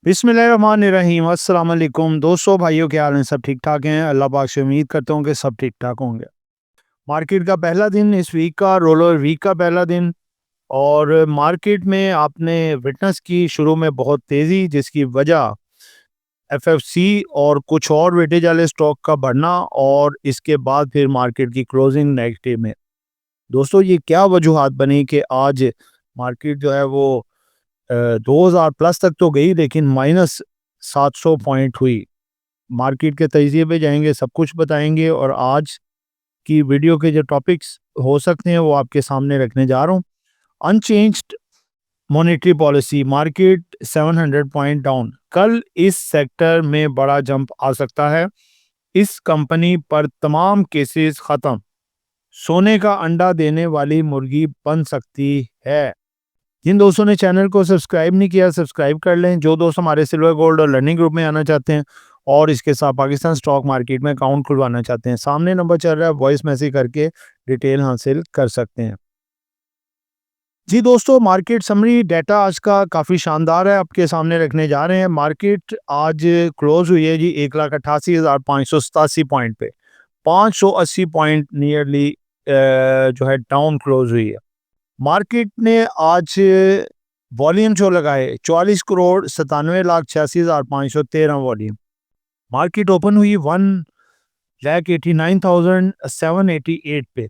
बिस्मिल्लाहिर्रहमानिर्रहीम। अस्सलाम वालेकुम दोस्तों, भाइयों, क्या हाल है? सब ठीक ठाक हैं? अल्लाह पाक से उम्मीद करता हूँ कि सब ठीक ठाक होंगे। मार्केट का पहला दिन, इस वीक का रोलर वीक का पहला दिन, और मार्केट में आपने विटनेस की शुरू में बहुत तेज़ी, जिसकी वजह एफएफसी और कुछ और वेटेज वाले स्टॉक का बढ़ना, और इसके बाद फिर मार्केट की क्लोजिंग नेगेटिव में। दोस्तों, ये क्या वजूहात बनी कि आज मार्केट जो है वो 2000 प्लस तक तो गई, लेकिन माइनस 700 पॉइंट हुई। मार्केट के तजिए पे जाएंगे, सब कुछ बताएंगे, और आज की वीडियो के जो टॉपिक्स हो सकते हैं वो आपके सामने रखने जा रहा हूँ। Unchanged monetary policy, market 700 point down. कल इस सेक्टर में बड़ा जंप आ सकता है। इस कंपनी पर तमाम केसेस खत्म, सोने का अंडा देने वाली मुर्गी बन सकती है। जिन दोस्तों ने चैनल को सब्सक्राइब नहीं किया, सब्सक्राइब कर लें। जो दोस्त हमारे सिल्वर गोल्ड और लर्निंग ग्रुप में आना चाहते हैं और इसके साथ पाकिस्तान स्टॉक मार्केट में अकाउंट खुलवाना चाहते हैं, सामने नंबर चल रहा है, वॉइस मैसेज करके डिटेल हासिल कर सकते हैं। जी दोस्तों, मार्केट समरी डाटा आज का काफ़ी शानदार है, आपके सामने रखने जा रहे हैं। मार्केट आज क्लोज हुई है जी 1,88,587 पॉइंट पे, 580 पॉइंट नियरली जो है डाउन क्लोज हुई है। मार्केट ने आज वॉल्यूम जो लगाए 44,97,86,513 वॉल्यूम। मार्केट ओपन हुई 1,89,788 पे,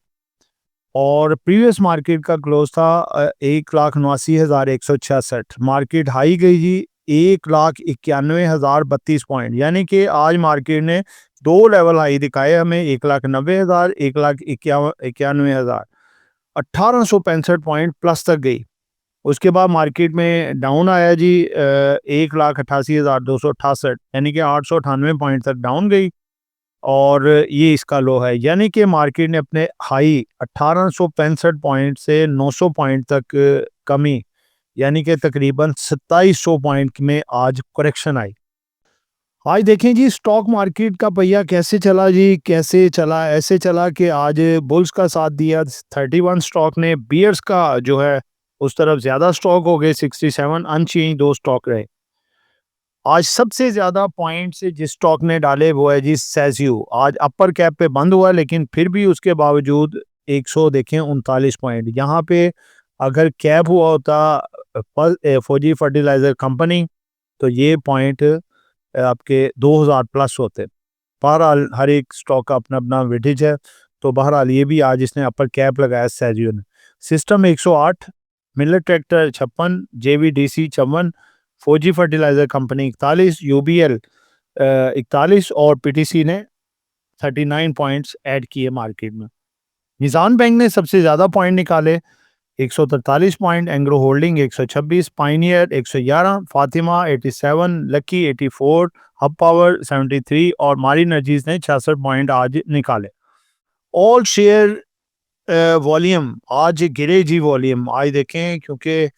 और प्रीवियस मार्केट का क्लोज था 1,79,166। मार्केट हाई गई जी 1,91,032 पॉइंट, यानी कि आज मार्केट ने दो लेवल हाई दिखाए हमें, 1,90,000, 1,91,000। 1865 पॉइंट प्लस तक गई। उसके बाद मार्केट में डाउन आया जी 1,88,268, यानी कि 898 पॉइंट तक डाउन गई, और ये इसका लो है। यानी कि मार्केट ने अपने हाई 1865 पॉइंट से 900 पॉइंट तक कमी, यानी कि तकरीबन 2700 पॉइंट में आज करेक्शन आई। आज देखें जी स्टॉक मार्केट का पहिया कैसे चला जी, कैसे चला, ऐसे चला कि आज बुल्स का साथ दिया 31 स्टॉक ने, बियर्स का जो है उस तरफ ज़्यादा स्टॉक हो गए 67, अनचेंज दो स्टॉक रहे। आज सबसे ज़्यादा पॉइंट से जिस स्टॉक ने डाले वो है जी सेज्यू। आज अपर कैप पे बंद हुआ, लेकिन फिर भी उसके बावजूद 100 देखें 39 पॉइंट। यहाँ पे अगर कैप हुआ होता फौजी फर्टिलाइज़र कंपनी, तो ये पॉइंट आपके 2000 प्लस होते। बहरहाल हर एक स्टॉक का अपना अपना वेटेज है, तो बहरहाल ये भी आज इसने अपर कैप लगाया सेजियो ने। सिस्टम 108, मिलर ट्रैक्टर 56, जेवीडीसी 54, फौजी फर्टिलाइजर कंपनी 41, यूबीएल 41, और पीटीसी ने 39 पॉइंट्स ऐड किए मार्केट में। निज़ाम बैंक ने सबसे ज़्यादा पॉइंट निकाले, 143 point, Engro holding 126, pioneer 111, Fatima 87, lucky 84, hub power 73, और मारी एनर्जीज ने 66 पॉइंट आज निकाले। ऑल शेयर वॉल्यूम आज गिरे जी, वॉल्यूम आज देखें, क्योंकि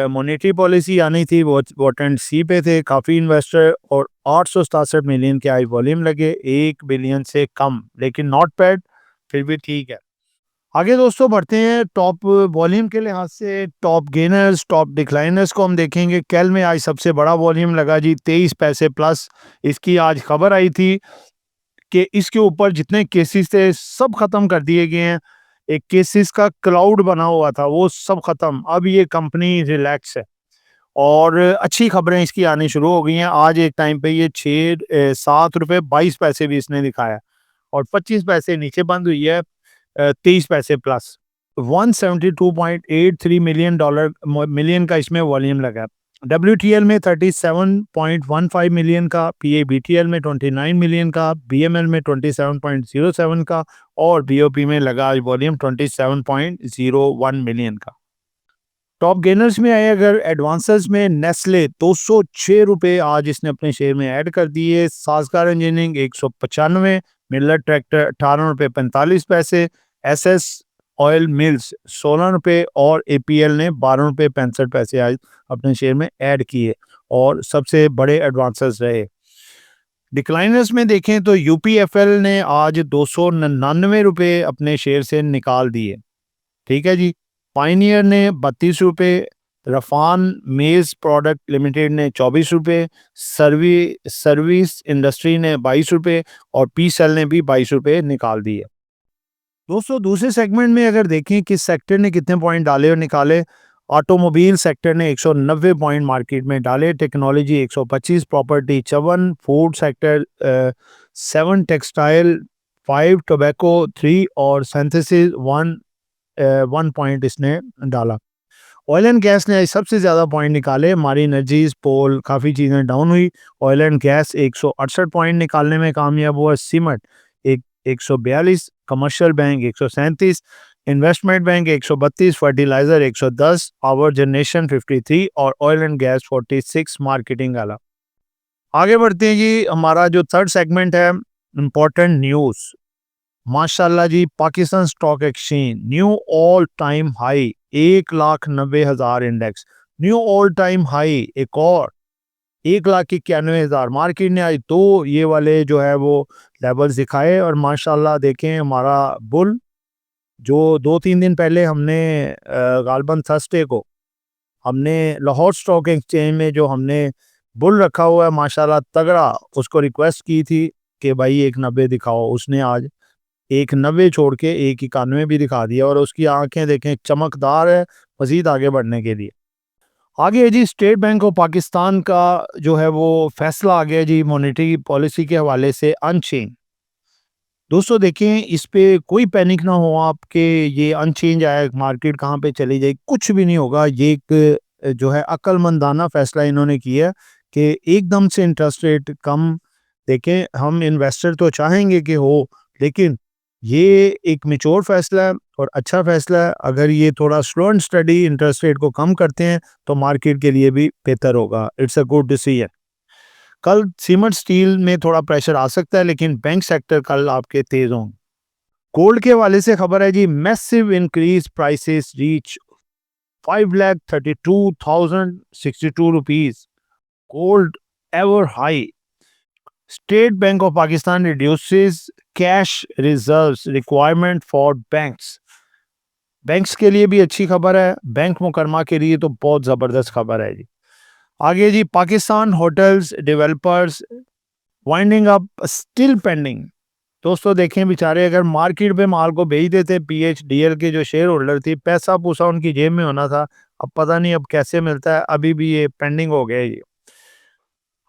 मॉनेटरी पॉलिसी आनी थी, वो वोट एंड सी पे थे काफ़ी इन्वेस्टर, और 867 मिलियन के आज वॉल्यूम लगे, 1 बिलियन से कम, लेकिन नॉट बैड, फिर भी ठीक है। आगे दोस्तों बढ़ते हैं। टॉप वॉल्यूम के लिहाज से टॉप गेनर्स, टॉप डिक्लाइनर्स को हम देखेंगे। कैल में आज सबसे बड़ा वॉल्यूम लगा जी 23 पैसे प्लस। इसकी आज खबर आई थी कि इसके ऊपर जितने केसेस थे सब खत्म कर दिए गए हैं। एक केसेस का क्लाउड बना हुआ था, वो सब खत्म। अब ये कंपनी रिलैक्स है, और अच्छी खबरें इसकी आनी शुरू हो गई हैं। आज एक टाइम पे ये 7 रुपये 22 पैसे भी इसने दिखाया, और 25 पैसे नीचे बंद हुई है 23 पैसे प्लस। 172.83 मिलियन का इसमें वॉल्यूम लगा। WTL में 37.15 मिलियन का, PABTL में 29 मिलियन का, BML में 27.07 का, और BOP में लगा वॉल्यूम 27.01 मिलियन का। टॉप गेनर्स में आए अगर एडवांसेस में, नेस्ले 206 रुपये आज इसने अपने शेयर में ऐड कर दिए। साजगार इंजीनियरिंग 195, मिलर ट्रैक्टर 18 रुपये 45 पैसे, SS ऑयल मिल्स 16 रुपये, और APL ने 12 रुपये 65 पैसे आज अपने शेयर में ऐड किए, और सबसे बड़े एडवांसेस रहे। डिक्लाइनर्स में देखें तो UPFL ने आज 299 रुपये अपने शेयर से निकाल दिए, ठीक है जी। पाइनियर ने 32 रुपये रफान मेज़ प्रोडक्ट लिमिटेड ने 24 रुपये, सर्विस इंडस्ट्री ने 22 रुपये और पी सेल ने भी 22 रुपये निकाल दिए। दोस्तों दूसरे सेगमेंट में अगर देखें किस सेक्टर ने कितने पॉइंट डाले और निकाले, ऑटोमोबाइल सेक्टर ने 190 पॉइंट मार्केट में डाले, technology 125, property 54, food sector 7, textile 5, tobacco 3 और सिंथेसिस 1 पॉइंट इसने डाला। ऑयल एंड गैस ने सबसे ज़्यादा पॉइंट निकाले, हमारी एनर्जीज पोल काफ़ी चीज़ें डाउन हुई। ऑयल एंड गैस 168 पॉइंट निकालने में कामयाब हुआ, cement 142, commercial bank 137, investment bank 132, fertiliser 110, power generation 53 और ऑयल एंड गैस 46 मार्केटिंग वाला। आगे बढ़ते हैं जी, हमारा जो थर्ड सेगमेंट है इम्पोर्टेंट न्यूज़। माशाल्लाह जी, Pakistan stock exchange new all time high 1,90,000 index, new all time high एक और 1,91,000। मार्केट ने आज दो ये वाले जो है वो लेवल्स दिखाए और माशाल्लाह देखें हमारा बुल जो 2-3 दिन पहले हमने गालबन थर्सडे को हमने लाहौर स्टॉक एक्सचेंज में जो हमने बुल रखा हुआ है माशाल्लाह तगड़ा, उसको रिक्वेस्ट की थी कि भाई 1,90 दिखाओ, उसने आज 1,90 छोड़ के 1,91 भी दिखा दिया और उसकी आंखें देखें चमकदार है मजीद आगे बढ़ने के लिए। आगे है जी स्टेट बैंक ऑफ पाकिस्तान का जो है वो फैसला आ गया जी मॉनेटरी पॉलिसी के हवाले से अनचेंज। दोस्तों देखें इस पे कोई पैनिक ना हो आपके, ये अनचेंज आया मार्केट कहाँ पे चली जाए, कुछ भी नहीं होगा। ये एक जो है अक्लमंदाना फैसला इन्होंने किया है कि एकदम से इंटरेस्ट रेट कम। देखें हम इन्वेस्टर तो चाहेंगे कि हो, लेकिन ये एक मैच्योर फैसला है और अच्छा फैसला है। अगर ये थोड़ा slow and study interest rate को कम करते हैं तो मार्केट के लिए भी बेहतर होगा। It's a good decision. कल सीमेंट स्टील में थोड़ा प्रेशर आ सकता है, लेकिन बैंक सेक्टर कल आपके तेज होंगे। गोल्ड के हवाले से खबर है जी, massive increase prices reach 5,32,062 rupees, gold ever high. State Bank of Pakistan reduces cash reserves requirement for banks. Banks के लिए भी अच्छी खबर है, बैंक मुकरमा के लिए तो बहुत ज़बरदस्त खबर है जी। आगे जी, Pakistan hotels developers winding up still pending. दोस्तों देखें बेचारे अगर मार्केट में माल को भेज देते, PHDL के जो शेयर होल्डर थी, पैसा पूसा उनकी जेब में होना था, अब पता नहीं अब कैसे मिलता है, अभी भी ये पेंडिंग हो गया है ये।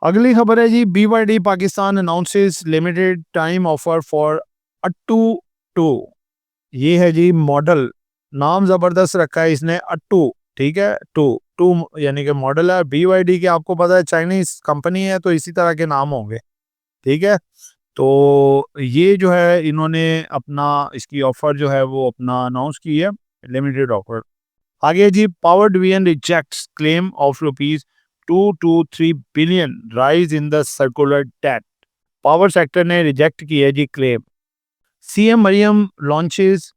अगली खबर है जी, BYD Pakistan announces limited time offer for Atto 2। ये है जी मॉडल, नाम जबरदस्त रखा है इसने अट्टू, ठीक है, टू यानी कि मॉडल है। BYD के आपको पता है चाइनीज कंपनी है तो इसी तरह के नाम होंगे, ठीक है। तो ये जो है इन्होंने अपना इसकी ऑफर जो है वो अपना अनाउंस की है, लिमिटेड ऑफर। आगे जी, power division rejects claim of ₹223 billion rise in the circular debt. Power sector ने रिजेक्ट की है जी claim. CM Maryam launches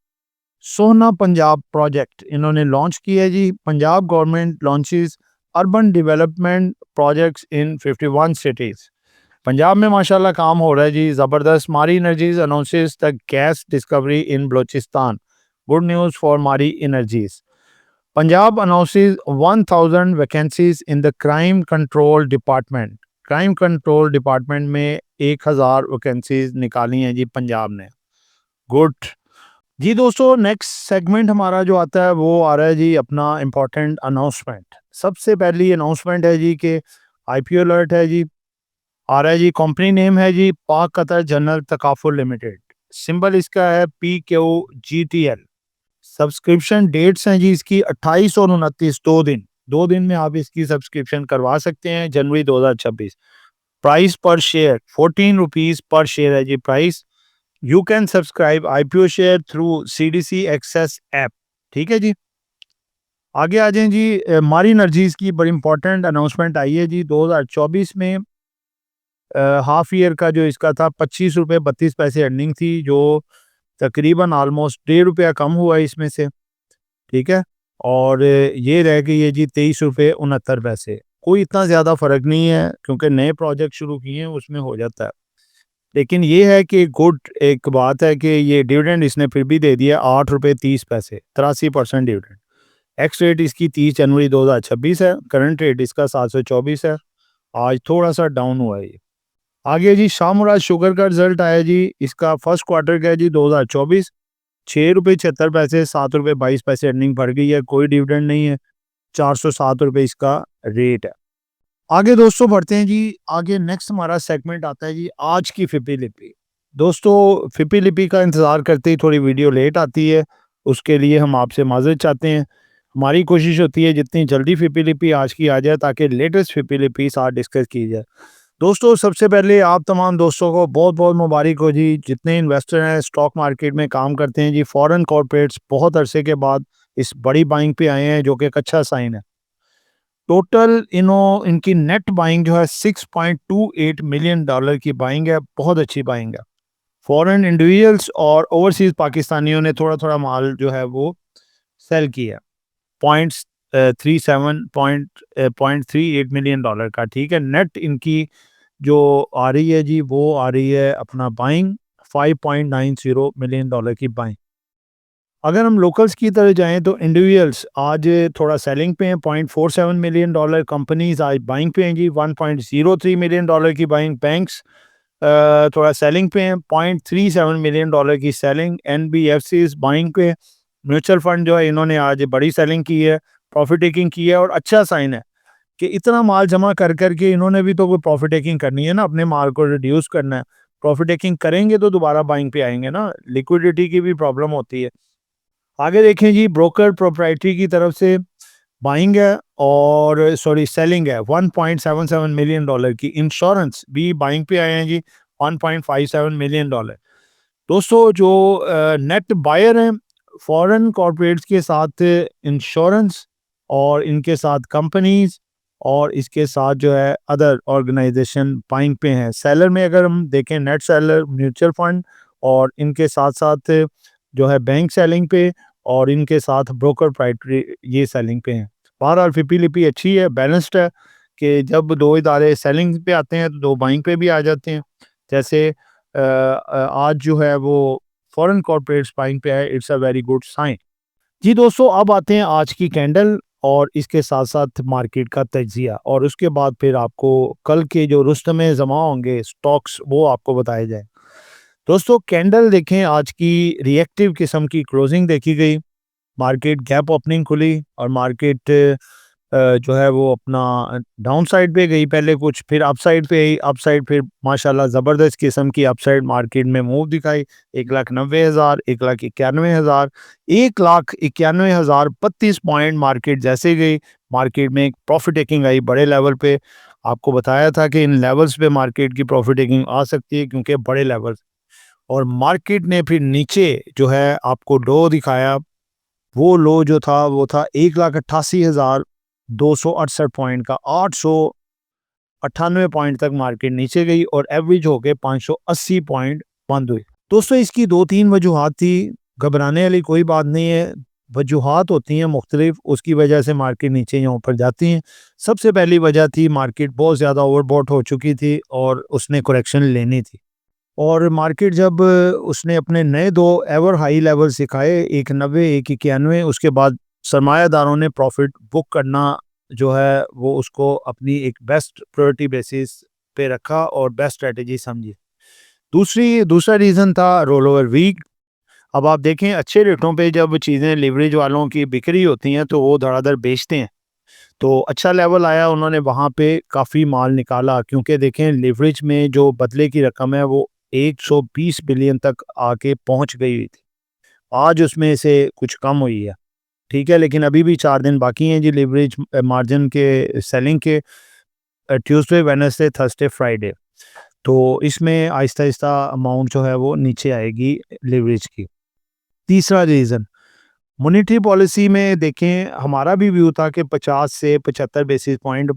Sohna Punjab project, इन्होंने लॉन्च किया है जी। Punjab government launches urban development projects in 51 cities. Punjab में माशाल्लाह काम हो रहा है जी ज़बरदस्त। Mari energies announces the gas discovery in Balochistan, good news for Mari energies. Punjab announces 1000 vacancies in the crime control department. Crime control department में 1000 वैकेंसीज निकाली हैं जी पंजाब ने, गुड जी। दोस्तों नेक्स्ट सेगमेंट हमारा जो आता है वो आ रहा है जी अपना इम्पोर्टेंट अनाउंसमेंट। सबसे पहली अनाउंसमेंट है जी कि IPO अलर्ट है जी, आ रहा है जी। कंपनी नेम है जी पाक Qatar general takaful limited, symbol इसका है PQGTL। सब्सक्रिप्शन डेट्स हैं जी इसकी 28 और 29, 2 दिन में आप इसकी सब्सक्रिप्शन करवा सकते हैं, जनवरी 2026। प्राइस पर शेयर 14 रुपीज पर शेयर है जी price. You can subscribe IPO share through CDC access app, ठीक है जी। आगे आ जाएं जी, मारी एनर्जीज की बड़ी इंपॉर्टेंट अनाउंसमेंट आई है जी। 2024 में हाफ ईयर का जो इसका था 25 रुपये 32 पैसे अर्निंग थी, जो तकरीबन ऑलमोस्ट ₹1.5 कम हुआ है इसमें से, ठीक है। और ये रह गई है जी 23 रुपये 69 पैसे। कोई इतना ज़्यादा फ़र्क नहीं है क्योंकि नए प्रोजेक्ट शुरू किए हैं उसमें हो जाता है, लेकिन ये है कि गुड एक बात है कि ये डिविडेंड इसने फिर भी दे दिया 8 रुपये 30 पैसे, 83% डिविडेंड। एक्स रेट इसकी 30 जनवरी 2026 है, करंट रेट इसका 724 है। आज थोड़ा सा डाउन हुआ है ये। आगे जी शाहमुराद शुगर का रिजल्ट आया जी, इसका फर्स्ट क्वार्टर का है जी 2024, 6 रुपये 76 पैसे, 7 रुपये 22 पैसे अर्निंग बढ़ गई है, कोई डिविडेंड नहीं है, 407 रुपये इसका रेट है। आगे दोस्तों बढ़ते हैं जी, आगे नेक्स्ट हमारा सेगमेंट आता है जी आज की फिपी लिपि। दोस्तों फिपी लिपि का इंतज़ार करते ही थोड़ी वीडियो लेट आती है, उसके लिए हम आपसे माजरत चाहते हैं। हमारी कोशिश होती है जितनी जल्दी फिपी लिपि आज की आ जाए ताकि लेटेस्ट फिपी लिपि साथ डिस्कस की जाए। दोस्तों सबसे पहले आप तमाम दोस्तों को बहुत बहुत मुबारक हो जी, जितने इन्वेस्टर हैं स्टॉक मार्केट में काम करते हैं जी, फॉरेन कॉर्पोरेट्स बहुत अरसे के बाद इस बड़ी बाइंग पे आए हैं जो कि एक अच्छा साइन है। टोटल इनकी नेट बाइंग जो है $6.28 मिलियन की बाइंग है, बहुत अच्छी बाइंग है। फॉरेन इंडिविजुअल्स और ओवरसीज पाकिस्तानियों ने थोड़ा थोड़ा माल जो है वो सेल किया, पॉइंट्स 38 मिलियन डॉलर का, ठीक है। नेट इनकी जो आ रही है जी वो आ रही है अपना बाइंग $5.90 मिलियन की बाइंग। अगर हम लोकल्स की तरह जाएं तो इंडिविजुअल्स आज थोड़ा सेलिंग पे हैं, $0.47 मिलियन, कंपनीज आज बाइंग पे हैं जी, $1.03 मिलियन की बाइंग। बैंक्स थोड़ा सेलिंग पे हैं, $0.37 मिलियन की सेलिंग। एनबीएफसीज बाइंग पे। म्यूचुअल फंड जो है इन्होंने आज बड़ी सेलिंग की है, प्रॉफिट टेकिंग की है, और अच्छा साइन है कि इतना माल जमा कर करके इन्होंने भी तो कोई प्रॉफिट टेकिंग करनी है ना, अपने माल को रिड्यूस करना है। प्रॉफिट टेकिंग करेंगे तो दोबारा बाइंग पे आएंगे ना, लिक्विडिटी की भी प्रॉब्लम होती है। आगे देखें जी, ब्रोकर प्रोप्राइटरी की तरफ से बाइंग है और सॉरी सेलिंग है $1.77 मिलियन की। इंश्योरेंस भी बाइंग पे आए हैं जी, $1.57 मिलियन। दोस्तों जो नेट बायर हैं फॉरेन कॉर्पोरेट्स के साथ इंश्योरेंस, और इनके साथ कंपनीज, और इसके साथ जो है अदर ऑर्गेनाइजेशन बाइंग पे हैं। सेलर में अगर हम देखें नेट सेलर म्यूचुअल फंड, और इनके साथ साथ जो है बैंक सेलिंग पे, और इनके साथ ब्रोकर प्राइटरी ये सेलिंग पे हैं। बहरहाल फिपी लिपि अच्छी है, बैलेंस्ड है कि जब दो इदारे सेलिंग पे आते हैं तो दो बाइंग पे भी आ जाते हैं। जैसे आज जो है वो फॉरेन कॉर्पोरेट्स बाइंग पे है, it's a very good sign. जी दोस्तों अब आते हैं आज की कैंडल और इसके साथ साथ मार्केट का तजिया, और उसके बाद फिर आपको कल के जो रुस्तमे जमा होंगे स्टॉक्स वो आपको बताए जाए। दोस्तों कैंडल देखें, आज की रिएक्टिव किस्म की क्लोजिंग देखी गई, मार्केट गैप ओपनिंग खुली, और मार्केट जो है वो अपना डाउन साइड पे गई पहले कुछ, फिर अप साइड पे आई, अप साइड फिर माशाल्लाह ज़बरदस्त किस्म की अप साइड मार्केट में मूव दिखाई। 1,90,000, 1,91,000, 1,91,032 पॉइंट मार्केट जैसे गई, मार्केट में एक प्रॉफिट टेकिंग आई बड़े लेवल पे। आपको बताया था कि इन लेवल्स पे मार्केट की प्रॉफिट टेकिंग आ सकती है क्योंकि बड़े लेवल, और मार्केट ने फिर नीचे जो है आपको लो दिखाया। वो लो जो था वो था 1,88,268 पॉइंट का, 898 पॉइंट तक मार्केट नीचे गई, और एवरेज होके 580 पॉइंट बंद हुई। दोस्तों इसकी दो तीन वजूहात थी, घबराने वाली कोई बात नहीं है। वजूहात होती हैं मुख्तलिफ, उसकी वजह से मार्केट नीचे या ऊपर जाती हैं। सबसे पहली वजह थी मार्केट बहुत ज़्यादा ओवरबॉट हो चुकी थी और उसने करेक्शन लेनी थी, और मार्केट जब उसने अपने नए दो एवर हाई लेवल सिखाए, 190, 191, उसके बाद सरमायादारों ने प्रॉफिट बुक करना जो है वो उसको अपनी एक बेस्ट प्रायोरिटी बेसिस पे रखा और बेस्ट स्ट्रेटेजी समझी। दूसरा रीज़न था रोल ओवर वीक। अब आप देखें अच्छे रेटों पे जब चीज़ें लिवरेज वालों की बिक्री होती हैं तो वो धड़ाधड़ बेचते हैं, तो अच्छा लेवल आया, उन्होंने वहाँ पे काफ़ी माल निकाला, क्योंकि देखें लिवरेज में जो बदले की रकम है वो 120 बिलियन तक आके पहुँच गई हुई थी। आज उसमें से कुछ कम हुई है, ठीक है, लेकिन अभी भी 4 दिन बाकी हैं जी लिवरेज मार्जिन के सेलिंग के, ट्यूसडे, वेडनेसडे, थर्सडे, फ्राइडे। तो इसमें आहिस्ता-आहिस्ता अमाउंट जो है वो नीचे आएगी लिवरेज की। तीसरा रीज़न, मॉनेटरी पॉलिसी में देखें हमारा भी व्यू था कि 50 से 75 बेसिस पॉइंट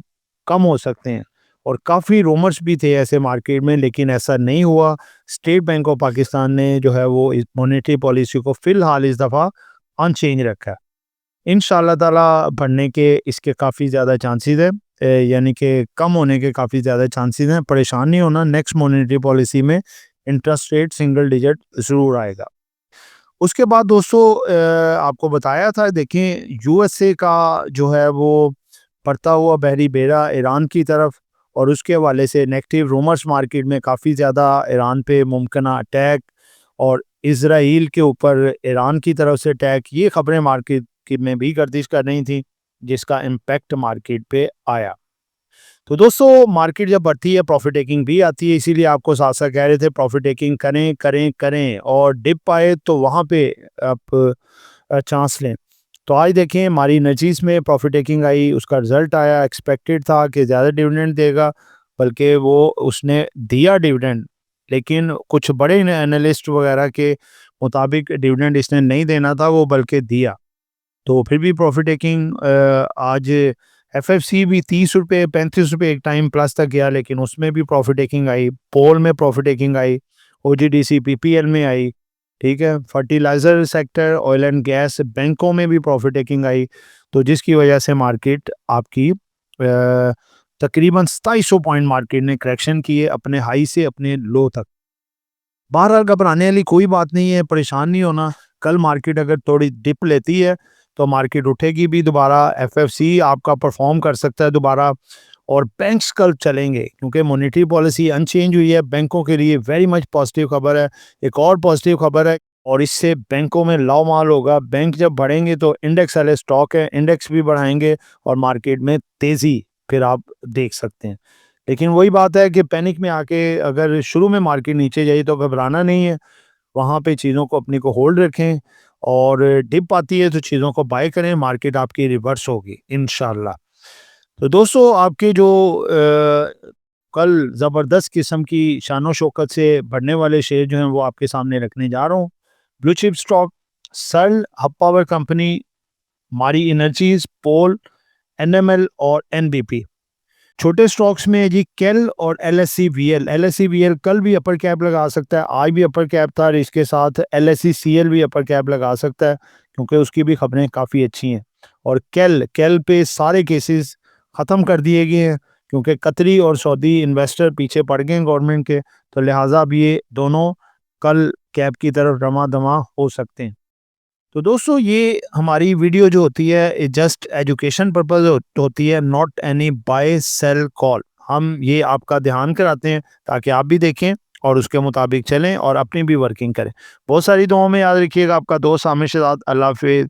कम हो सकते हैं, और काफ़ी रूमर्स भी थे ऐसे मार्केट में, लेकिन ऐसा नहीं हुआ। स्टेट बैंक ऑफ पाकिस्तान ने जो है वो इस मॉनेटरी पॉलिसी को फ़िलहाल इस दफ़ा अनचेंज रखा है। इंशाल्लाह ताला बढ़ने के इसके काफ़ी ज़्यादा चांसेस है, यानी कि कम होने के काफ़ी ज़्यादा चांसेस हैं। परेशान नहीं होना, नेक्स्ट मॉनेटरी पॉलिसी में इंटरेस्ट रेट सिंगल डिजिट ज़रूर आएगा। उसके बाद दोस्तों आपको बताया था, देखें यूएसए का जो है वो बढ़ता हुआ बहरी बेड़ा ईरान की तरफ, और उसके हवाले से नेगेटिव रूमर्स मार्केट में काफ़ी ज़्यादा, ईरान पे मुमकिन अटैक और इसराइल के ऊपर ईरान की तरफ से अटैक, ये खबरें मार्केट की में भी गर्दिश कर रही थी, जिसका इम्पैक्ट मार्केट पे आया। तो दोस्तों मार्केट जब बढ़ती है प्रॉफिट टेकिंग भी आती है, इसीलिए आपको साथ साथ कह रहे थे प्रॉफिट टेकिंग करें करें करें, और डिप आए तो वहाँ पे आप चांस लें। तो आज देखें हमारी एनर्जीज में प्रॉफिट टेकिंग आई, उसका रिजल्ट आया, एक्सपेक्टेड था कि ज़्यादा डिविडेंड देगा, बल्कि वो उसने दिया डिविडेंड, लेकिन कुछ बड़े एनालिस्ट वगैरह के मुताबिक डिविडेंड इसने नहीं देना था, वो बल्कि दिया। तो फिर भी प्रॉफिट टेकिंग आज एफएफसी भी 30 रुपये 35 रुपये एक टाइम प्लस तक गया, लेकिन उसमें भी प्रॉफिट टेकिंग आई, पोल में profit taking I, OGDC PPL में आई, ठीक है, fertiliser sector, oil and gas, बैंकों में भी प्रॉफिट टेकिंग आई। तो जिसकी वजह से मार्केट आपकी तकरीबन 2700 पॉइंट मार्केट ने करेक्शन किए अपने हाई से अपने लो तक। बहरहाल घबराने वाली कोई बात नहीं है, परेशान नहीं होना। कल मार्केट अगर थोड़ी डिप लेती है तो मार्केट उठेगी भी दोबारा, एफएफसी आपका परफॉर्म कर सकता है दोबारा, और बैंक्स कल चलेंगे क्योंकि मॉनेटरी पॉलिसी अनचेंज हुई है। बैंकों के लिए वेरी मच पॉजिटिव खबर है। एक और पॉजिटिव खबर है, और इससे बैंकों में लाव माल होगा। बैंक जब बढ़ेंगे तो इंडेक्स वाले स्टॉक है, इंडेक्स भी बढ़ाएंगे और मार्केट में तेज़ी फिर आप देख सकते हैं। लेकिन वही बात है कि पैनिक में आके अगर शुरू में मार्केट नीचे जाए तो घबराना नहीं है, वहाँ पे चीज़ों को अपनी को होल्ड रखें, और डिप आती है तो चीज़ों को बाय करें, मार्केट आपकी रिवर्स होगी इंशाल्लाह। तो दोस्तों आपके जो कल ज़बरदस्त किस्म की शान शौकत से बढ़ने वाले शेयर जो हैं वो आपके सामने रखने जा रहा हूँ। ब्लू चिप स्टॉक, सल, हब पावर कंपनी, मारी एनर्जीज, पोल, एनएमएल और एनबीपी। छोटे स्टॉक्स में है जी केल और एलएससी वीएल कल भी अपर कैप लगा सकता है, आज भी अपर कैप था, और इसके साथ एलएससी सीएल भी अपर कैप लगा सकता है क्योंकि उसकी भी खबरें काफ़ी अच्छी हैं। और केल केल पे सारे केसेस ख़त्म कर दिए गए हैं क्योंकि कतरी और सऊदी इन्वेस्टर पीछे पड़ गए हैं गवर्नमेंट के, तो लिहाजा अब ये दोनों कल कैप की तरफ रमा दमा हो सकते हैं। तो दोस्तों ये हमारी वीडियो जो होती है जस्ट एजुकेशन पर्पस होती है, not any buy sell call. हम ये आपका ध्यान कराते हैं ताकि आप भी देखें और उसके मुताबिक चलें और अपनी भी वर्किंग करें। बहुत सारी दुआओं में याद रखिएगा। आपका दोस्त आमिर शहजाद। अल्लाह हाफिज़।